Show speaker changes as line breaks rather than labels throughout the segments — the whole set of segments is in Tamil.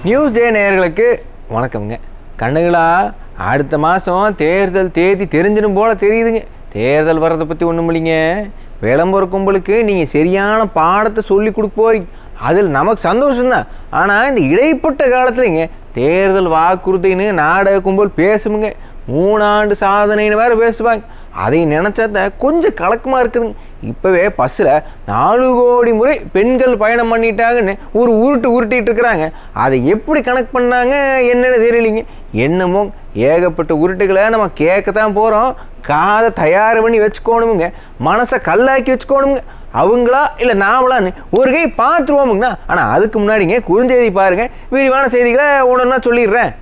நியூஸ் டே நேயர்களுக்கு வணக்கம்ங்க. கண்ணுங்களா, அடுத்த மாதம் தேர்தல் தேதி தெரிஞ்சிடும் போல் தெரியுதுங்க. தேர்தல் வர்றதை பற்றி ஒன்றும் இல்லைங்க, விளம்பர கும்பலுக்கு நீங்கள் சரியான பாடத்தை சொல்லி கொடுக்க போறீங்க. அதில் நமக்கு சந்தோஷம்தான். ஆனால் இந்த இடைப்பட்ட காலத்துலங்க தேர்தல் வாக்குறுதின்னு நாடக கும்பல் பேசுமுங்க. 3 ஆண்டு சாதனைன்னு வேறு பேசுவாங்க. அதை நினச்சா கொஞ்சம் கலக்கமாக இருக்குதுங்க. இப்போவே பஸ்ஸில் 4 கோடி முறை பெண்கள் பயணம் பண்ணிட்டாங்கன்னு ஒரு உருட்டிகிட்டு இருக்கிறாங்க. அதை எப்படி கணக்கு பண்ணாங்க என்னென்னு தெரியலிங்க. என்னமோ ஏகப்பட்ட உருட்டுகளை நம்ம கேட்க தான் போகிறோம். காதை தயார் பண்ணி வச்சுக்கோணுமுங்க, மனசை கல்லாக்கி வச்சுக்கோணுமுங்க. அவங்களா இல்லை நாமளான்னு ஒரு கை பார்த்துருவோமுங்கண்ணா. ஆனால் அதுக்கு முன்னாடிங்க குறுஞ்செய்தி பாருங்கள். விரிவான செய்திகளை ஒன்றா சொல்லிடுறேன்.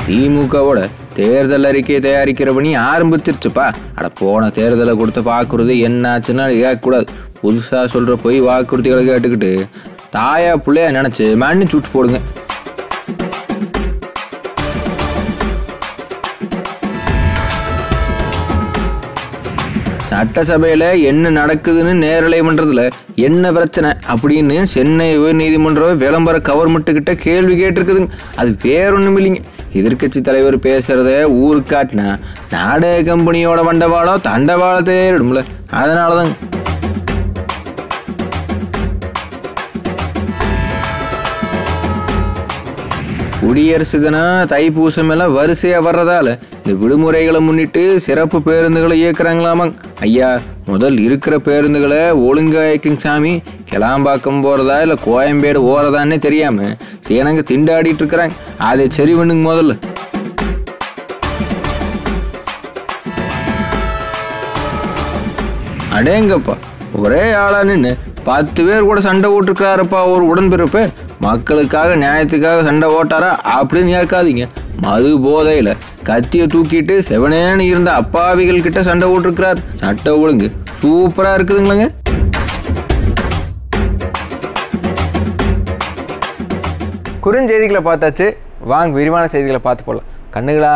திமுகவோட தேர்தல் அறிக்கையை தயாரிக்கிற பணி ஆரம்பிச்சிருச்சுப்பா. போன தேர்தலை கொடுத்த வாக்குறுதி என்னாச்சுன்னா கேட்கக்கூடாது. புதுசாக சொல்கிற போய் வாக்குறுதிகளை கேட்டுக்கிட்டு தாயா பிள்ளையா நினச்சி மன்னிச்சு விட்டு போடுங்க. சட்டசபையில் என்ன நடக்குதுன்னு நேரலை பண்ணுறதுல என்ன பிரச்சனை அப்படின்னு சென்னை உயர்நீதிமன்றம் விளம்பர கவர்மெண்ட்டுக்கிட்ட கேள்வி கேட்டிருக்குதுங்க. அது வேறொன்றும் இல்லைங்க, எதிர்கட்சி தலைவர் பேசுகிறத ஊருக்கு காட்டினா நாடக கம்பெனியோட வண்டவாளம் தண்டவாளத்தை ஏறிடும்ல. அதனால தாங்க குடியரசு தினம் தைப்பூசம் எல்லாம் வரிசையாக வர்றதால இந்த விடுமுறைகளை முன்னிட்டு சிறப்பு பேருந்துகளை இயக்குறாங்களாமாங்க. ஐயா, முதல் இருக்கிற பேருந்துகளை ஒழுங்கா இயக்குங்க சாமி. கிளாம்பாக்கம் போகிறதா இல்லை கோயம்பேடு ஓறதான்னே தெரியாமல் சேனங்க திண்டாடிட்டு இருக்கிறாங்க. அதை சரி பண்ணுங்க முதல்ல. அடேங்கப்பா, ஒரே ஆளா நின்று 10 பேர் கூட சண்டை ஓட்டுருக்கிறாரப்பா ஒரு உடன்பிறப்பு. மக்களுக்காக நியாயத்துக்காக சண்டை ஓட்டாரா அப்படின்னு கேட்காதீங்க. மது போதையில் கத்தியை தூக்கிட்டு செவனேன்னு இருந்த அப்பாவிகள் கிட்ட சண்டை ஓட்டுருக்கிறார். சட்டை ஒழுங்கு சூப்பராக இருக்குதுங்களங்க.
குறுஞ்செய்திகளை பார்த்தாச்சு, வாங்க விரிவான செய்திகளை பார்த்து போடலாம். கண்ணுகளா,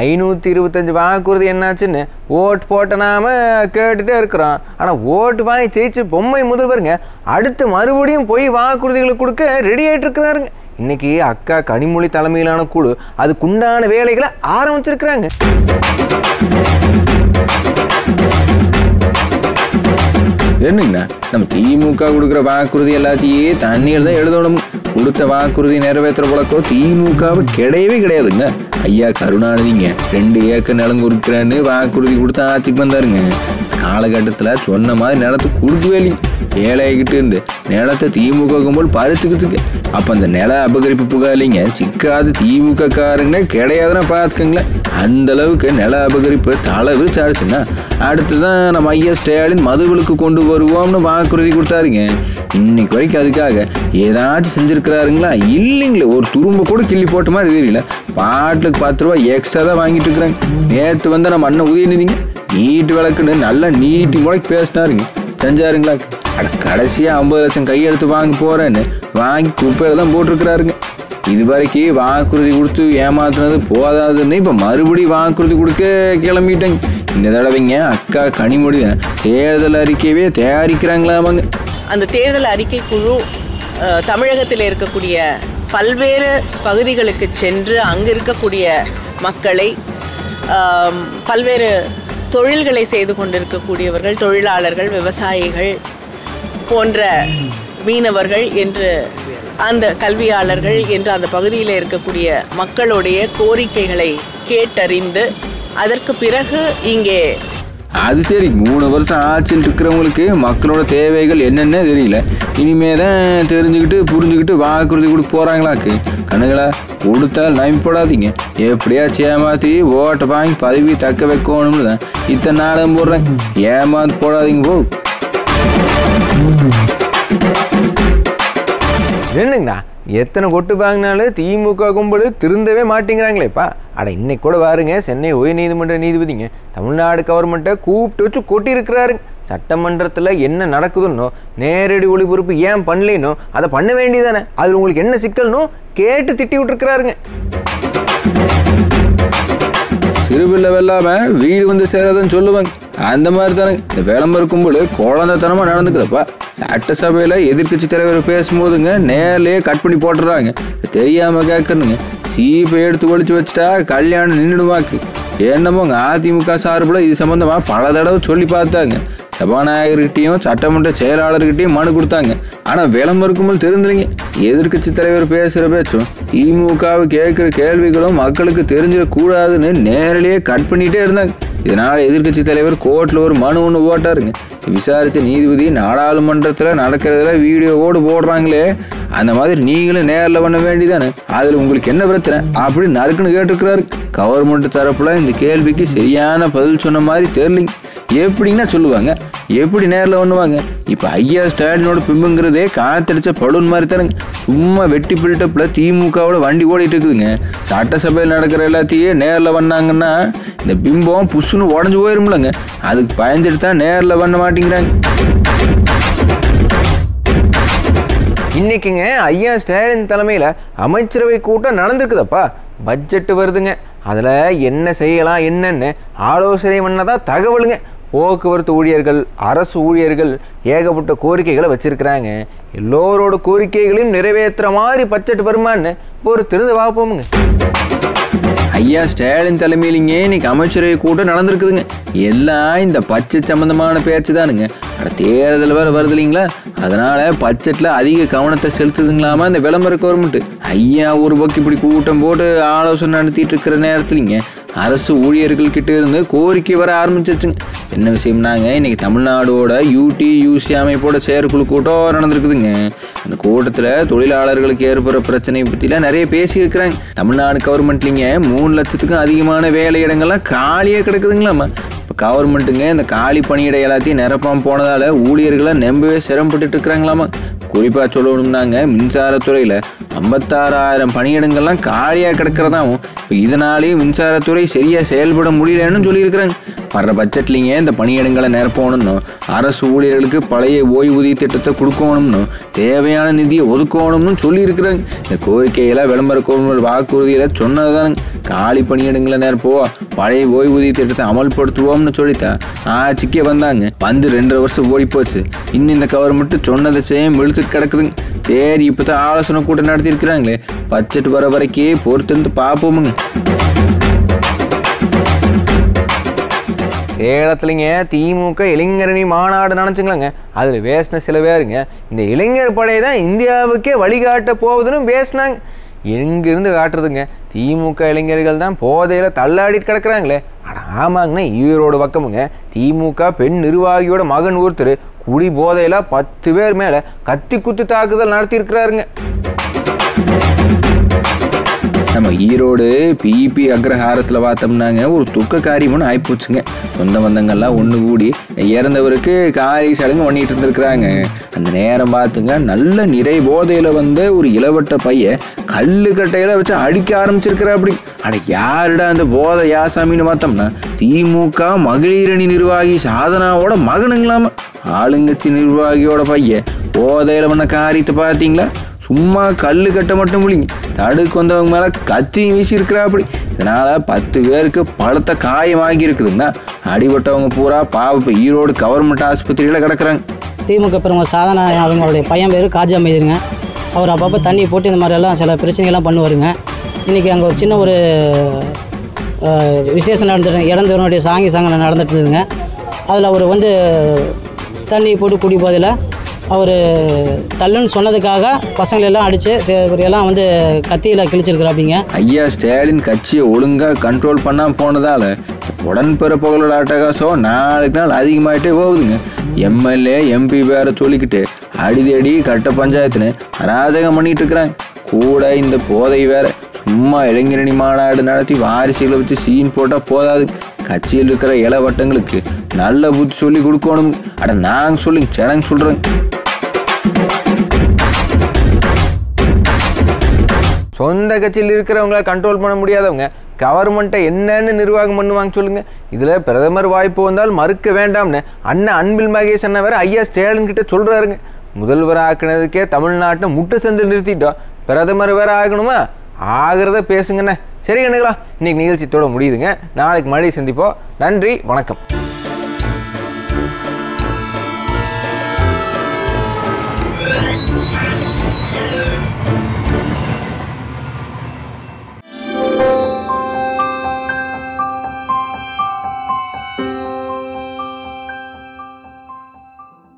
525 வாக்குறுதி என்னாச்சுன்னு ஓட்டு போட்ட நாம கேட்டுகிட்டே இருக்கிறோம். ஆனால் ஓட்டு வாங்கி ஜெயிச்சு பொம்மை முதல்வருங்க அடுத்து மறுபடியும் போய் வாக்குறுதிகளை கொடுக்க ரெடி ஆகிட்டு இருக்கிறாருங்க. இன்னைக்கு அக்கா கனிமொழி தலைமையிலான குழு அதுக்குண்டான வேலைகளை ஆரம்பிச்சிருக்கிறாங்க.
என்னங்கண்ணா, நம்ம திமுக கொடுக்குற வாக்குறுதி எல்லாத்தையும் தண்ணியில் தான் எழுதணும். கொடுத்த வாக்குறுதி நிறைவேற்ற பழக்கம் திமுகவை கிடையவே கிடையாதுங்க. ஐயா கருணாநிதிங்க 2 ஏக்கர் நிலம் கொடுக்குறேன்னு வாக்குறுதி கொடுத்து ஆட்சிக்கு வந்தாருங்க. காலகட்டத்தில் சொன்ன மாதிரி நிலத்தை கொடுக்கவே இல்லைங்க. ஏழைகிட்டு இருந்து நிலத்தை திமுக கும்பல் பறிச்சுக்கிட்டுங்க. அப்போ அந்த நில அபகரிப்பு புகாரிங்க சிக்காது திமுக காரங்க கிடையாதுன்னா பார்த்துக்கோங்களேன். அந்த அளவுக்கு நில அபகரிப்பு தலை விரிச்சாடுச்சுன்னா அடுத்துதான் நம்ம ஐயா ஸ்டாலின் மதுவிலக்கு கொண்டு வருவோம்னு வாக்குறுதி கொடுத்தாருங்க. இன்னைக்கு வரைக்கும் அதுக்காக ஏதாச்சும் செஞ்சுருக்கிறாருங்களா? இல்லைங்களே, ஒரு துரும்ப கூட கிள்ளி போட்ட மாதிரி தெரியல. பாட்டுக்கு 10 ரூபா எக்ஸ்ட்ரா தான் வாங்கிட்டு இருக்கிறாங்க. நேற்று வந்து நம்ம அண்ணன் உதயநிதிங்க நீட்டு விளக்குன்னு நல்லா நீட்டி முளைக்கு பேசினாருங்க. செஞ்சாருங்களா? கடைசியாக 50 லட்சம் கையெழுத்து வாங்க போகிறேன்னு வாங்கி குப்பையில் தான் போட்டிருக்கிறாருங்க. இது வரைக்கும் வாக்குறுதி கொடுத்து ஏமாத்துனது போதாதுன்னு இப்போ மறுபடியும் வாக்குறுதி கொடுக்க கிளம்பிட்டேங்க. இந்த தடவைங்க அக்கா கனிமொழி தேர்தல் அறிக்கையவே தயாரிக்கிறாங்களாமாங்க.
அந்த தேர்தல் அறிக்கை குழு தமிழகத்தில் இருக்கக்கூடிய பல்வேறு பகுதிகளுக்கு சென்று அங்கு இருக்கக்கூடிய மக்களை, பல்வேறு தொழில்களை செய்து கொண்டிருக்கக்கூடியவர்கள், தொழிலாளர்கள், விவசாயிகள் போன்ற மீனவர்கள் என்று அந்த கல்வியாளர்கள் என்று அந்த பகுதியில் இருக்கக்கூடிய மக்களுடைய கோரிக்கைகளை கேட்டறிந்து அதற்கு பிறகு இங்கே
அது சரி, 3 வருஷம் ஆட்சியில் இருக்கிறவங்களுக்கு மக்களோட தேவைகள் என்னென்ன தெரியல. இனிமே தான் தெரிஞ்சுக்கிட்டு புரிஞ்சுக்கிட்டு வாக்குறுதி கொடுக்க போகிறாங்களாக்கு. கண்ணுகளா, கொடுத்தால் நம்பிப்படாதீங்க. எப்படியா ஏமாற்றி ஓட்டை வாங்கி பதவி தக்க வைக்கணும்னு தான் இத்தனை நாளும் போடுறேன். ஏமாந்து போடாதீங்க போ.
என்னங்கண்ணா, எத்தனை கொட்டு வாங்கினாலும் திமுக கும்பல் திருந்தவே மாட்டேங்கிறாங்களேப்பா. இன்னைக்கு கூட பாருங்க, சென்னை உயர்நீதிமன்ற நீதிபதிங்க தமிழ்நாடு கவர்மெண்ட்டை கூப்பிட்டு வச்சு கொட்டியிருக்கிறாருங்க. சட்டமன்றத்தில் என்ன நடக்குதுன்னோ நேரடி ஒளிபரப்பு ஏன் பண்ணலேனோ அதை பண்ண வேண்டியதானே, அதில் உங்களுக்கு என்ன சிக்கல்னோ கேட்டு திட்டி விட்டுருக்கிறாருங்க.
சிறுபிள்ளை வெல்லாமல் வீடு வந்து சேராதுன்னு சொல்லுவாங்க. அந்த மாதிரி தானே இந்த விளம்பரம் கும்பல் குழந்தைத்தனமாக நடந்துக்குதுப்பா. சட்டசபையில் எதிர்கட்சி தலைவர் பேசும்போதுங்க நேர்லேயே கட் பண்ணி போட்டுறாங்க. தெரியாமல் கேட்கணுங்க. சீப்பை எடுத்து ஒழிச்சு வச்சுட்டா கல்யாணம் நின்றுடுவாக்கு. என்னமோங்க அதிமுக சார்பில் இது சம்மந்தமாக பல தடவை சொல்லி பார்த்தாங்க. சபாநாயகர்கிட்டையும் சட்டமன்ற செயலாளர்கிட்டையும் மனு கொடுத்தாங்க. ஆனால் விளம்பரம் தெரிஞ்சில்லைங்க. எதிர்கட்சி தலைவர் பேசுகிற பேச்சும் திமுகவை கேட்குற கேள்விகளும் மக்களுக்கு தெரிஞ்சிடக்கூடாதுன்னு நேரிலேயே கட் பண்ணிகிட்டே இருந்தாங்க. இதனால் எதிர்கட்சி தலைவர் கோர்ட்டில் ஒரு மனு ஒன்று போட்டாருங்க. விசாரித்த நீதிபதி நாடாளுமன்றத்தில் நடக்கிறதுல வீடியோவோடு போடுறாங்களே, அந்த மாதிரி நீங்களும் நேரில் பண்ண வேண்டியதானே, அதில் உங்களுக்கு என்ன பிரச்சனை அப்படி நறுக்குன்னு கேட்டுருக்கிறாரு. கவர்மெண்ட் தரப்பில் இந்த கேள்விக்கு சரியான பதில் சொன்ன மாதிரி தெரியலிங்க. எப்படின்னா சொல்லுவாங்க, எப்படி நேரில் பண்ணுவாங்க? இப்போ ஐயா ஸ்டாலினோட பிம்புங்கிறதே காத்தடிச்ச பலூன் மாதிரி தானுங்க. சும்மா வெட்டி பில்டப்பில் திமுகவோட வண்டி ஓடிட்டு இருக்குதுங்க. சட்டசபையில் நடக்கிற எல்லாத்தையும் நேரில் பண்ணாங்கன்னா இந்த பிம்பம் புஷ்ஷுன்னு உடஞ்சி போயிரும்லங்க. அதுக்கு பயந்துட்டு தான் நேரில் பண்ண மாட்டேங்கிறாங்க.
இன்னைக்குங்க ஐயா ஸ்டாலின் தலைமையில் அமைச்சரவை கூட்டம் நடந்திருக்குதப்பா. பட்ஜெட்டு வருதுங்க. அதில் என்ன செய்யலாம் என்னன்னு ஆலோசனை பண்ணதான் தகவலுங்க. போக்குவரத்து ஊழியர்கள், அரசு ஊழியர்கள் ஏகப்பட்ட கோரிக்கைகளை வச்சுருக்கிறாங்க. எல்லோரோட கோரிக்கைகளையும் நிறைவேற்றுற மாதிரி பட்ஜெட் வருமானு பொறுத்திருந்து பார்ப்போமுங்க.
ஐயா ஸ்டாலின் தலைமையிலிங்க இன்னைக்கு அமைச்சரவை கூட்டம் நடந்திருக்குதுங்க. எல்லாம் இந்த பட்ஜெட் சம்மந்தமான பேச்சு தானுங்க. தேர்தல் வேறு வருது இல்லைங்களா, அதனால் பட்ஜெட்டில் அதிக கவனத்தை செலுத்துதுங்களாமா இந்த விளம்பர கவர்மெண்ட்டு. ஐயா ஒரு பக்கம் இப்படி கூட்டம் போட்டு ஆலோசனை நடத்திட்டு இருக்கிற நேரத்துலிங்க அரசு ஊழியர்கள்கிட்ட இருந்து கோரிக்கை வர ஆரம்பிச்சிருச்சுங்க. என்ன விஷயம்னாங்க, இன்னைக்கு தமிழ்நாடோட UTUC அமைப்போட செயற்குழு கூட்டம் நடந்திருக்குதுங்க. அந்த கூட்டத்தில் தொழிலாளர்களுக்கு ஏற்படுற பிரச்சனை பற்றிலாம் நிறைய பேசியிருக்கிறாங்க. தமிழ்நாடு கவர்மெண்ட்லிங்க 3 லட்சத்துக்கும் அதிகமான வேலை இடங்கள்லாம் காலியாக கிடக்குதுங்களாம்மா. இப்போ கவர்மெண்ட்டுங்க இந்த காலி பணியிட எல்லாத்தையும் நிரப்பாமல் போனதால் ஊழியர்களை நம்பவே சிரமப்பட்டு இருக்கிறாங்களாமா. குறிப்பாக சொல்லணும்னாங்க, மின்சாரத்துறையில் 56,000 பணியிடங்கள்லாம் காலியாக கிடக்கிறதாவும். இப்போ இதனாலேயும் மின்சாரத்துறை சரியாக செயல்பட முடியலன்னு சொல்லியிருக்கிறாங்க. வர்ற பட்ஜெட்லிங்க இந்த பணியிடங்களை நிரப்பணும்னு, அரசு ஊழியர்களுக்கு பழைய ஓய்வூதிய திட்டத்தை கொடுக்கணும்னு, தேவையான நிதியை ஒதுக்கணும்னு சொல்லியிருக்கிறாங்க. இந்த கோரிக்கையெல்லாம் விளம்பர கவர்மெண்ட் வாக்குறுதியில் சொன்னது தானுங்க. காலி பணியிடங்களை நிரப்புவோம், பழைய ஓய்வூதிய திட்டத்தை அமல்படுத்துவோம்னு சொல்லித்தான் ஆட்சிக்கே வந்தாங்க. வந்து 2.5 வருஷம் ஓடி போச்சு. இன்னும் இந்த கவர்மெண்ட் சொன்னதை செய்ய இழுத்து கிடக்குதுங்க. சரி, இப்போ தான் ஆலோசனை கூட்டம் நடத்திருக்கிறாங்களே, பட்ஜெட் வர வரைக்கும் பொறுத்திருந்து பார்ப்போமுங்க.
சேலத்துலிங்க திமுக இளைஞரணி மாநாடு நினச்சிங்களாங்க. அதில் பேசின சில பேருங்க இந்த இளைஞர் படை தான் இந்தியாவுக்கே வழிகாட்ட போகுதுன்னு பேசினாங்க. எங்கேருந்து காட்டுறதுங்க, திமுக இளைஞர்கள் தான் போதையில் தள்ளாடிட்டு கிடக்குறாங்களே. ஆனால் ஆமாங்கண்ணா, ஈரோடு பக்கமுங்க திமுக பெண் நிர்வாகியோட மகன் ஒருத்தர் குடி போதையில் 10 பேர் மேலே கத்தி குத்து தாக்குதல் நடத்தியிருக்கிறாருங்க.
நம்ம ஈரோடு பிபி அக்ரஹாரத்தில் பார்த்தோம்னாங்க ஒரு துக்க காரியம்னு ஆகிப்போச்சுங்க. சொந்த பந்தங்கள்லாம் ஒன்று கூடி இறந்தவருக்கு காரி சடங்கு பண்ணிட்டு இருந்திருக்கிறாங்க. அந்த நேரம் பார்த்துங்க நல்ல நிறை போதையில் வந்த ஒரு இளவட்ட பையன் கல்லுக்கட்டையில் வச்சு அடிக்க ஆரம்பிச்சிருக்கிறா. அப்படி அட யாருடா அந்த போதை யாசாமின்னு பார்த்தோம்னா திமுக மகளிரணி நிர்வாகி சாதனாவோட மகனுங்களாம. ஆளுங்கட்சி நிர்வாகியோட பையன் போதையில் பண்ண காரியத்தை பார்த்தீங்களா? சும்மா கல்லு கட்ட மட்டும் முடியுங்க, தடுக்கு வந்தவங்க மேலே கத்தியும் வீசி இருக்கிறா. அப்படி இதனால் 10 பேருக்கு பலத்த காயம் ஆகியிருக்குதுங்கண்ணா. அடிபட்டவங்க பூரா இப்போ ஈரோடு கவர்மெண்ட் ஆஸ்பத்திரியில் கிடக்குறாங்க.
திமுக பிரமுகர் சாதனா அவங்களுடைய பையன் பேர் காஜா மைதுங்க. அவர் அப்பப்போ தண்ணி போட்டு இந்த மாதிரியெல்லாம் சில பிரச்சனைகள்லாம் பண்ணுவாருங்க. இன்றைக்கி அங்கே ஒரு சின்ன ஒரு விசேஷம் நடந்துட்டு இறந்தவனுடைய சாங்கம் நடந்துட்டு இருந்துங்க. அதில் அவர் வந்து தண்ணி போட்டு குடி போதில் அவர் தள்ளுன்னு சொன்னதுக்காக பசங்களெல்லாம் அடித்து எல்லாம் வந்து கத்தியில் கிழிச்சிருக்கிறாப்பிங்க.
ஐயா ஸ்டாலின் கட்சியை ஒழுங்காக கண்ட்ரோல் பண்ணாமல் போனதால் உடன்பிறப்புகளோட அட்டகாசம் நாளுக்கு நாள் அதிகமாகிட்டே போகுதுங்க. எம்எல்ஏ MP பேரை சொல்லிக்கிட்டு அடிதடி கட்ட பஞ்சாயத்துன்னு அராஜகம் பண்ணிகிட்டு இருக்கிறாங்க. கூட இந்த போதை வேற. சும்மா இளைஞரணி மாநாடு நடத்தி வாரிசுகளை வச்சு சீன் போட்டால் போதாது. கட்சியில் இருக்கிற இளவட்டங்களுக்கு நல்ல புத்தி சொல்லி கொடுக்கணும். அட நாங்கள் சொல்லிங்க சேனங்க சொல்கிறேங்க.
சொந்த கட்சியில் இருக்கிறவங்கள கண்ட்ரோல் பண்ண முடியாதவங்க கவர்மெண்ட்டை என்னன்னு நிர்வாகம் பண்ணுவாங்க சொல்லுங்கள். இதில் பிரதமர் வாய்ப்பு வந்தால் மறுக்க வேண்டாம்னு அண்ணன் அன்பில் மகேஷ் அண்ணன் வேறு ஐயா ஸ்டாலின் கிட்ட சொல்கிறாருங்க. முதல்வர் ஆக்கினதுக்கே தமிழ்நாட்டை முட்டு சந்தில் நிறுத்திட்டோம், பிரதமர் வேறு ஆகணுமா? ஆகிறத பேசுங்கண்ணே. சரி கண்ணுங்களா, இன்றைக்கி நிகழ்ச்சியோட முடியுதுங்க. நாளைக்கு மறுபடியும் சந்திப்போம். நன்றி, வணக்கம்.